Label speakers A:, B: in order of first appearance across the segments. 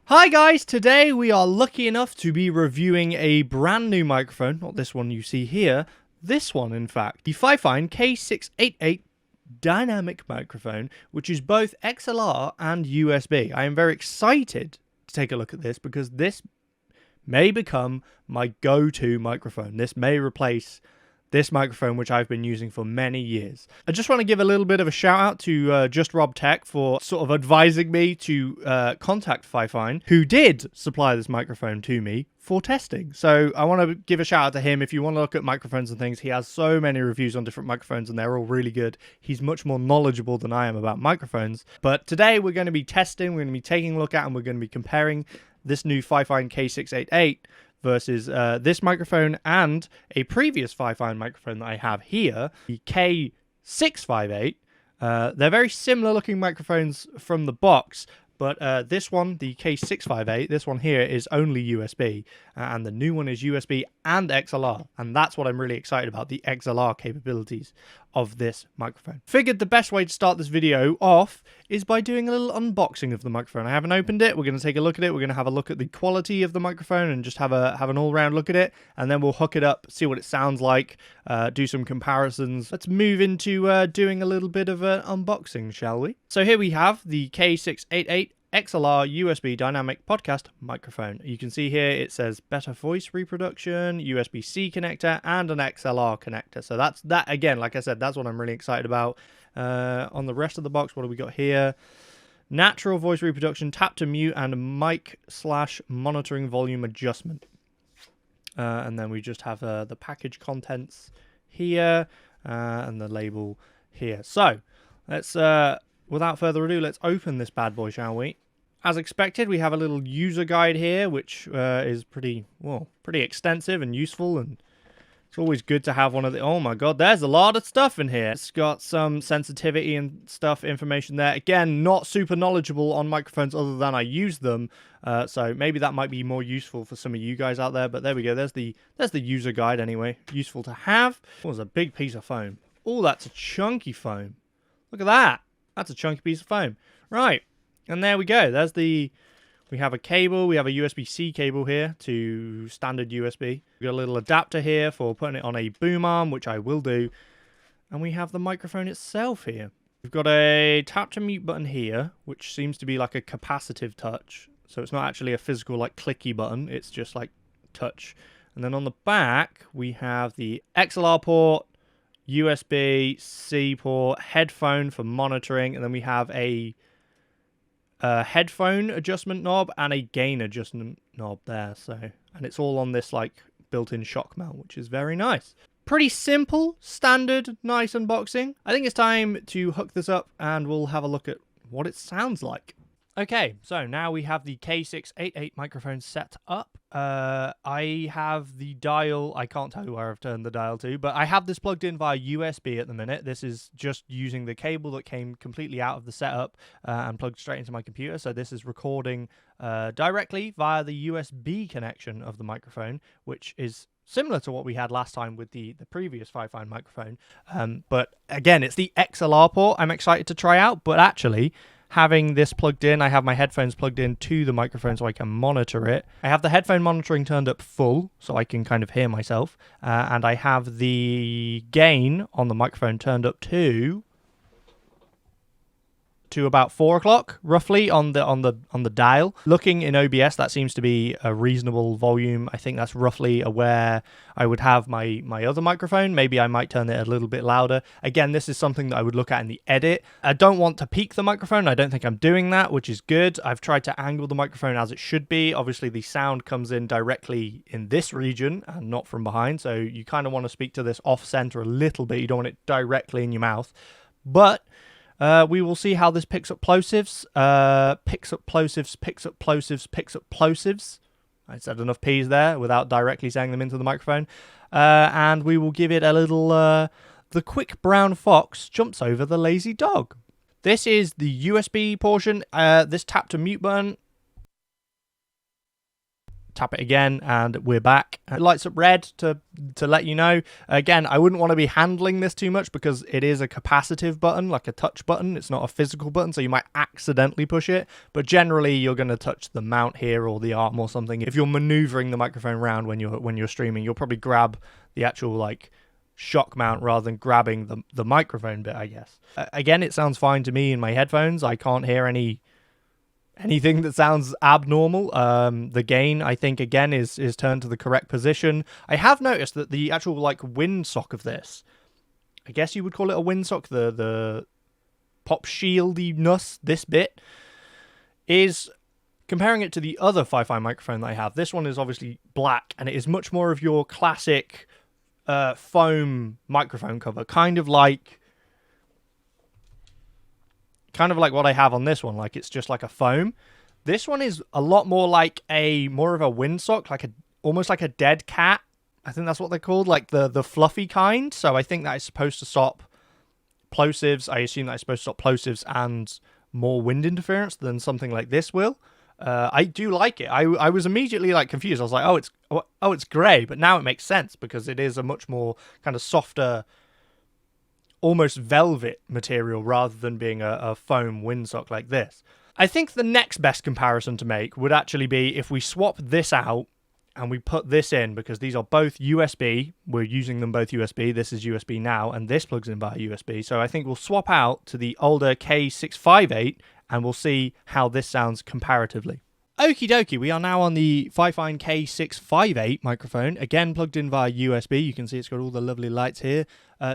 A: Hi guys, today we are lucky enough to be reviewing a brand new microphone, not this one you see here, this one in fact, the FIFINE K688 Dynamic Microphone, which is both XLR and USB. I am very excited to take a look at this because this may become my go-to microphone. This may replace this microphone, which I've been using for many years. I just want to give a little bit of a shout out to Just Rob Tech for sort of advising me to contact FIFINE, who did supply this microphone to me for testing. So I want to give a shout out to him. If you want to look at microphones and things, he has so many reviews on different microphones and they're all really good. He's much more knowledgeable than I am about microphones. But today we're going to be testing, we're going to be taking a look at, and we're going to be comparing this new FIFINE K688 versus this microphone and a previous FIFINE microphone that I have here, the K658. They're very similar looking microphones from the box, but this one, the K658, this one here is only USB, and the new one is USB and XLR, and that's what I'm really excited about, the XLR capabilities of this microphone. Figured the best way to start this video off is by doing a little unboxing of the microphone. I haven't opened it. We're going to take a look at it. We're going to have a look at the quality of the microphone and just have an all-round look at it, and then we'll hook it up, see what it sounds like, do some comparisons. Let's move into doing a little bit of an unboxing, shall we? So here we have the K688 XLR USB Dynamic Podcast Microphone. You can see here it says better voice reproduction, USB-C connector, and an XLR connector. So that's that. Again, like I said, that's what I'm really excited about. On the rest of the box, what do we got here? Natural voice reproduction, tap to mute, and mic/monitoring volume adjustment. And then we just have the package contents here and the label here. So let's, without further ado, let's open this bad boy, shall we? As expected, we have a little user guide here, which is pretty extensive and useful, and it's always good to have one of the... Oh my god, there's a lot of stuff in here. It's got some sensitivity and stuff, information there. Again, not super knowledgeable on microphones other than I use them, so maybe that might be more useful for some of you guys out there, but there we go. There's the user guide anyway. Useful to have. Oh, there's a big piece of foam. Oh, that's a chunky foam. Look at that. That's a chunky piece of foam. Right. And there we go. There's the... We have a cable. We have a USB-C cable here to standard USB. We've got a little adapter here for putting it on a boom arm, which I will do. And we have the microphone itself here. We've got a tap to mute button here, which seems to be like a capacitive touch. So it's not actually a physical like clicky button. It's just like touch. And then on the back, we have the XLR port, USB-C port, headphone for monitoring, and then we have a headphone adjustment knob and a gain adjustment knob there. So, and it's all on this like built-in shock mount, which is very nice. Pretty simple, standard, nice unboxing. I think it's time to hook this up and we'll have a look at what it sounds like. Okay, so now we have the K688 microphone set up. I have the dial, I can't tell you where I've turned the dial to, but I have this plugged in via USB at the minute. This is just using the cable that came completely out of the setup and plugged straight into my computer. So this is recording directly via the USB connection of the microphone, which is similar to what we had last time with the previous FIFINE microphone. But again, it's the XLR port I'm excited to try out, but actually... Having this plugged in, I have my headphones plugged in to the microphone so I can monitor it. I have the headphone monitoring turned up full so I can kind of hear myself. And I have the gain on the microphone turned up to about 4 o'clock roughly on the dial. Looking in OBS, that seems to be a reasonable volume. I think that's roughly where I would have my other microphone. Maybe I might turn it a little bit louder. Again, this is something that I would look at in the edit. I don't want to peak the microphone. I don't think I'm doing that, which is good. I've tried to angle the microphone as it should be. Obviously, the sound comes in directly in this region and not from behind. So you kind of want to speak to this off center a little bit. You don't want it directly in your mouth. But we will see how this picks up plosives. Picks up plosives. I said enough P's there without directly saying them into the microphone. And we will give it a little, the quick brown fox jumps over the lazy dog. This is the USB portion. This tap to mute button tap it again, and we're back. It lights up red to let you know. Again, I wouldn't want to be handling this too much because it is a capacitive button, like a touch button. It's not a physical button, so you might accidentally push it. But generally, you're going to touch the mount here or the arm or something. If you're maneuvering the microphone around when you're streaming, you'll probably grab the actual like shock mount rather than grabbing the microphone bit, I guess. Again, it sounds fine to me in my headphones. I can't hear anything that sounds abnormal. The gain, I think, again, is turned to the correct position. I have noticed that the actual like windsock of this, I guess you would call it a windsock, the pop shieldiness, this bit, is comparing it to the other FIFINE microphone that I have. This one is obviously black, and it is much more of your classic foam microphone cover, kind of like what I have on this one. Like, it's just like a foam. This one is a lot more like more of a windsock, like almost like a dead cat. I think that's what they're called, like the fluffy kind. So I think that is supposed to stop plosives. I assume that is supposed to stop plosives and more wind interference than something like this will. I do like it. I was immediately like confused. I was like, oh, it's grey, but now it makes sense because it is a much more kind of softer, almost velvet material rather than being a foam windsock like this. I think the next best comparison to make would actually be if we swap this out and we put this in, because these are both USB. We're using them both USB. This is USB now, and this plugs in via USB. So I think we'll swap out to the older K658 and we'll see how this sounds comparatively. Okie dokie, we are now on the FIFINE K658 microphone, again plugged in via USB. You can see it's got all the lovely lights here.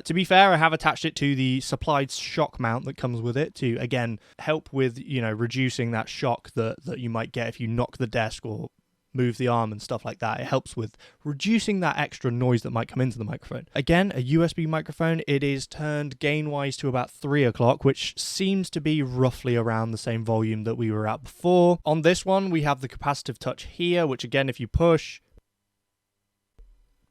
A: To be fair, I have attached it to the supplied shock mount that comes with it to, again, help with, reducing that shock that you might get if you knock the desk or move the arm and stuff like that. It helps with reducing that extra noise that might come into the microphone. Again, a USB microphone. It is turned gain-wise to about 3 o'clock, which seems to be roughly around the same volume that we were at before. On this one, we have the capacitive touch here, which again, if you push,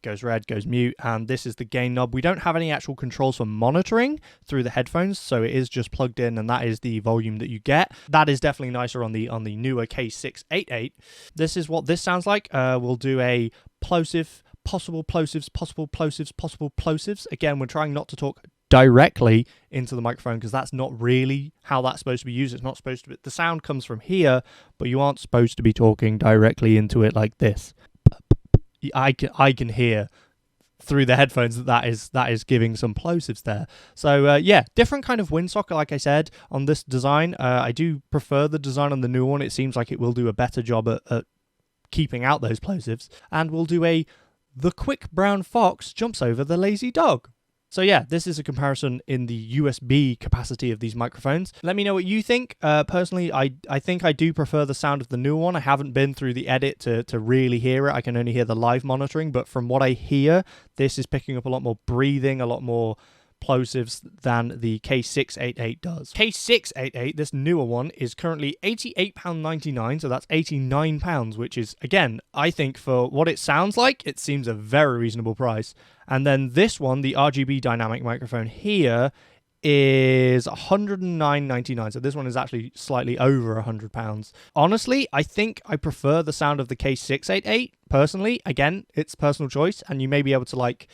A: goes red, goes mute, and this is the gain knob. We don't have any actual controls for monitoring through the headphones, so it is just plugged in, and that is the volume that you get. That is definitely nicer on the newer K688. This is what this sounds like. We'll do a plosive, possible plosives, possible plosives, possible plosives. Again, we're trying not to talk directly into the microphone because that's not really how that's supposed to be used. It's not supposed to be. The sound comes from here, but you aren't supposed to be talking directly into it like this. I can hear through the headphones that is giving some plosives there. So yeah, different kind of windsock, like I said, on this design. I do prefer the design on the new one. It seems like it will do a better job at keeping out those plosives. And we'll do the quick brown fox jumps over the lazy dog. So yeah, this is a comparison in the USB capacity of these microphones. Let me know what you think. Personally, I think I do prefer the sound of the new one. I haven't been through the edit to really hear it. I can only hear the live monitoring, but from what I hear, this is picking up a lot more breathing, a lot more plosives than the K688 does. K688, this newer one, is currently £88.99, so that's £89, which is, again, I think for what it sounds like, it seems a very reasonable price. And then this one, the RGB dynamic microphone here, is £109.99, so this one is actually slightly over £100. Honestly, I think I prefer the sound of the K688, personally. Again, it's personal choice, and you may be able to, like,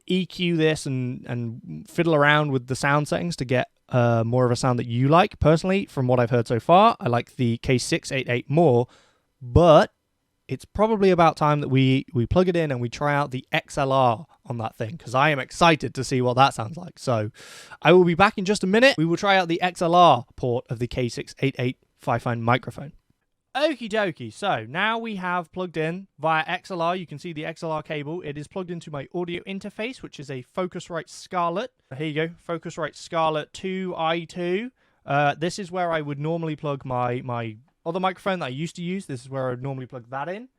A: EQ this and fiddle around with the sound settings to get more of a sound that you like. Personally, from what I've heard so far, I like the K688 more, but it's probably about time that we plug it in and we try out the XLR on that thing, because I am excited to see what that sounds like. So I will be back in just a minute. We will try out the XLR port of the K688 FIFINE microphone. Okie dokie, so now we have plugged in via XLR. You can see the XLR cable. It is plugged into my audio interface, which is a Focusrite Scarlett. Here you go, Focusrite Scarlett 2i2. This is where I would normally plug my other microphone that I used to use. This is where I would normally plug that in.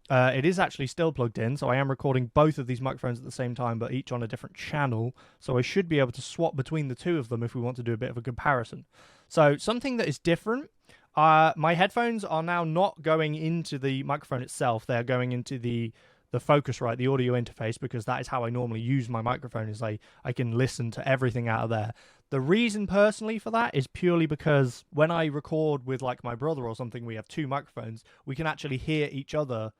A: It is actually still plugged in, so I am recording both of these microphones at the same time, but each on a different channel. So I should be able to swap between the two of them if we want to do a bit of a comparison. So something that is different, my headphones are now not going into the microphone itself. They're going into the the Focusrite, the audio interface, because that is how I normally use my microphone, is I can listen to everything out of there. The reason personally for that is purely because when I record with like my brother or something, we have two microphones, we can actually hear each other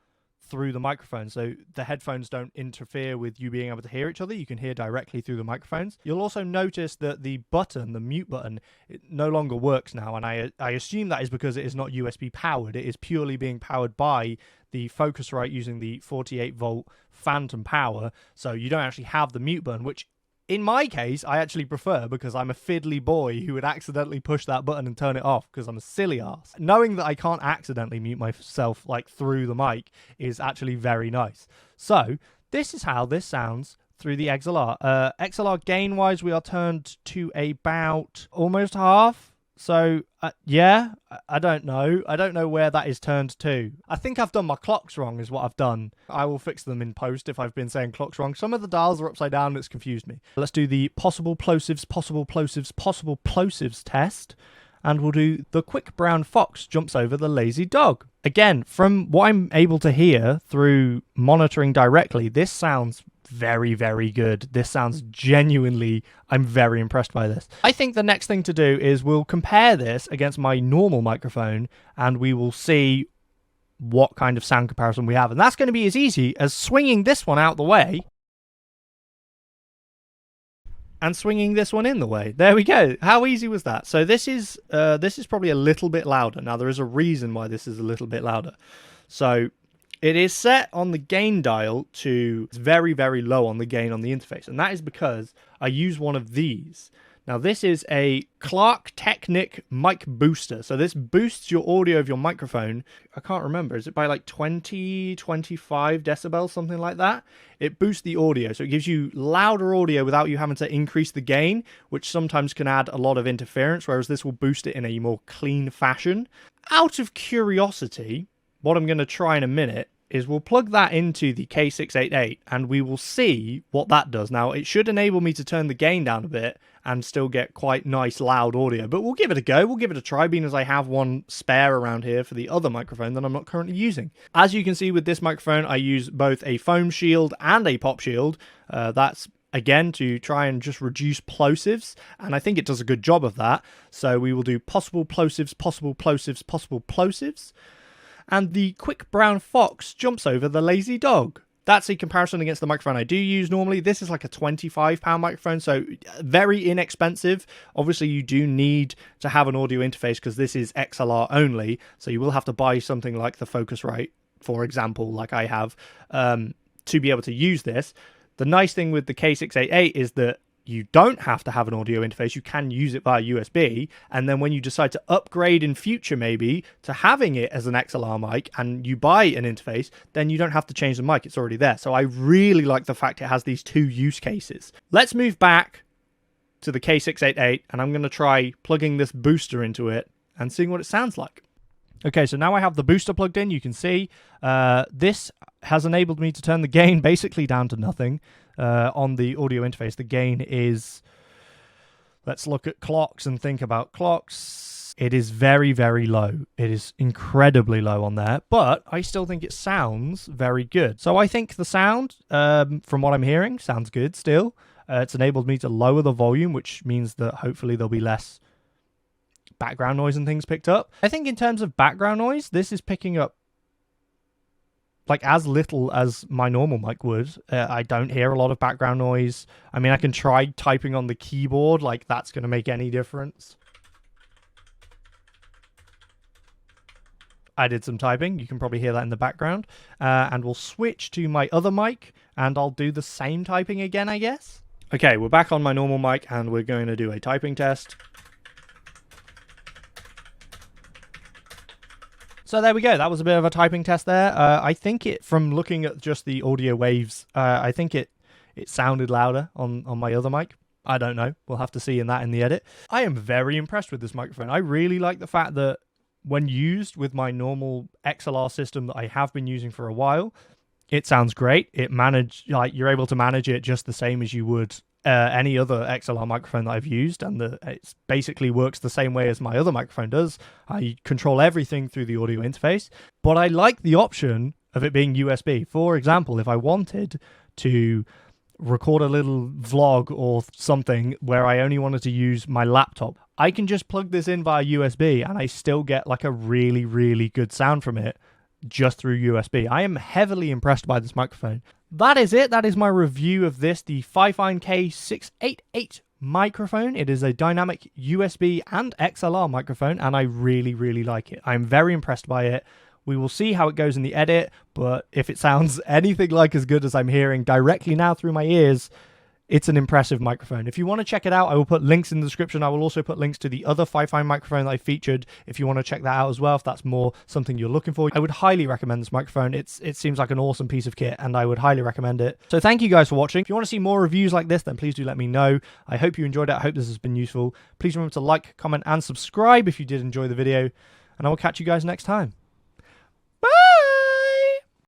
A: through the microphone, so the headphones don't interfere with you being able to hear each other. You can hear directly through the microphones. You'll also notice that the button, the mute button, it no longer works now, and I assume that is because it is not USB powered. It is purely being powered by the Focusrite using the 48 volt phantom power, so you don't actually have the mute button, which in my case, I actually prefer, because I'm a fiddly boy who would accidentally push that button and turn it off because I'm a silly ass. Knowing that I can't accidentally mute myself like through the mic is actually very nice. So this is how this sounds through the XLR. XLR gain-wise, we are turned to about almost half. So, yeah, I don't know. I don't know where that is turned to. I think I've done my clocks wrong is what I've done. I will fix them in post if I've been saying clocks wrong. Some of the dials are upside down and it's confused me. Let's do the possible plosives test. And we'll do the quick brown fox jumps over the lazy dog. Again, from what I'm able to hear through monitoring directly, this sounds very, very good. This sounds genuinely, I'm very impressed by this. I think the next thing to do is we'll compare this against my normal microphone and we will see what kind of sound comparison we have. And that's going to be as easy as swinging this one out the way and swinging this one in the way. There we go. How easy was that? So this is probably a little bit louder. Now there is a reason why this is a little bit louder. So it is set on the gain dial to very, very low on the gain on the interface. And that is because I use one of these. Now, this is a Clark Technic mic booster. So this boosts your audio of your microphone. I can't remember. Is it by like 20, 25 decibels, something like that? It boosts the audio. So it gives you louder audio without you having to increase the gain, which sometimes can add a lot of interference, whereas this will boost it in a more clean fashion. Out of curiosity, what I'm going to try in a minute is we'll plug that into the K688 and we will see what that does. Now, it should enable me to turn the gain down a bit and still get quite nice loud audio, but we'll give it a go. We'll give it a try, being as I have one spare around here for the other microphone that I'm not currently using. As you can see with this microphone, I use both a foam shield and a pop shield. That's again to try and just reduce plosives, and I think it does a good job of that. So we will do possible plosives, possible plosives, possible plosives. And the quick brown fox jumps over the lazy dog. That's a comparison against the microphone I do use normally. This is like a £25 microphone, so very inexpensive. Obviously, you do need to have an audio interface because this is XLR only, so you will have to buy something like the Focusrite, for example, like I have, to be able to use this. The nice thing with the K688 is that you don't have to have an audio interface. You can use it via USB. And then when you decide to upgrade in future, maybe to having it as an XLR mic and you buy an interface, then you don't have to change the mic. It's already there. So I really like the fact it has these two use cases. Let's move back to the K688 and I'm going to try plugging this booster into it and seeing what it sounds like. Okay, so now I have the booster plugged in. You can see this has enabled me to turn the gain basically down to nothing. On the audio interface, the gain is, let's look at clocks and think about clocks. It is very, very low. It is incredibly low on there, but I still think it sounds very good. So I think the sound, from what I'm hearing, sounds good still. It's enabled me to lower the volume, which means that hopefully there'll be less background noise and things picked up. I think in terms of background noise, this is picking up like as little as my normal mic would. I don't hear a lot of background noise. I mean, I can try typing on the keyboard, like that's going to make any difference. I did some typing. You can probably hear that in the background. And we'll switch to my other mic and I'll do the same typing again, I guess. Okay, we're back on my normal mic and we're going to do a typing test. So there we go. That was a bit of a typing test there. I think it, from looking at just the audio waves, I think it sounded louder on my other mic. I don't know. We'll have to see in the edit. I am very impressed with this microphone. I really like the fact that when used with my normal XLR system that I have been using for a while, it sounds great. You're able to manage it just the same as you would any other XLR microphone that I've used, and it basically works the same way as my other microphone does. I control everything through the audio interface, but I like the option of it being USB. For example, if I wanted to record a little vlog or something where I only wanted to use my laptop, I can just plug this in via USB and I still get like a really, really good sound from it just through USB. I am heavily impressed by this microphone. That is it. That is my review of this, the FIFINE K688 microphone. It is a dynamic USB and XLR microphone, and I really, really like it. I'm very impressed by it. We will see how it goes in the edit, but if it sounds anything like as good as I'm hearing directly now through my ears, it's an impressive microphone. If you want to check it out, I will put links in the description. I will also put links to the other FIFINE microphone that I featured if you want to check that out as well, if that's more something you're looking for. I would highly recommend this microphone. It seems like an awesome piece of kit, and I would highly recommend it. So thank you guys for watching. If you want to see more reviews like this, then please do let me know. I hope you enjoyed it. I hope this has been useful. Please remember to like, comment, and subscribe if you did enjoy the video, and I will catch you guys next time.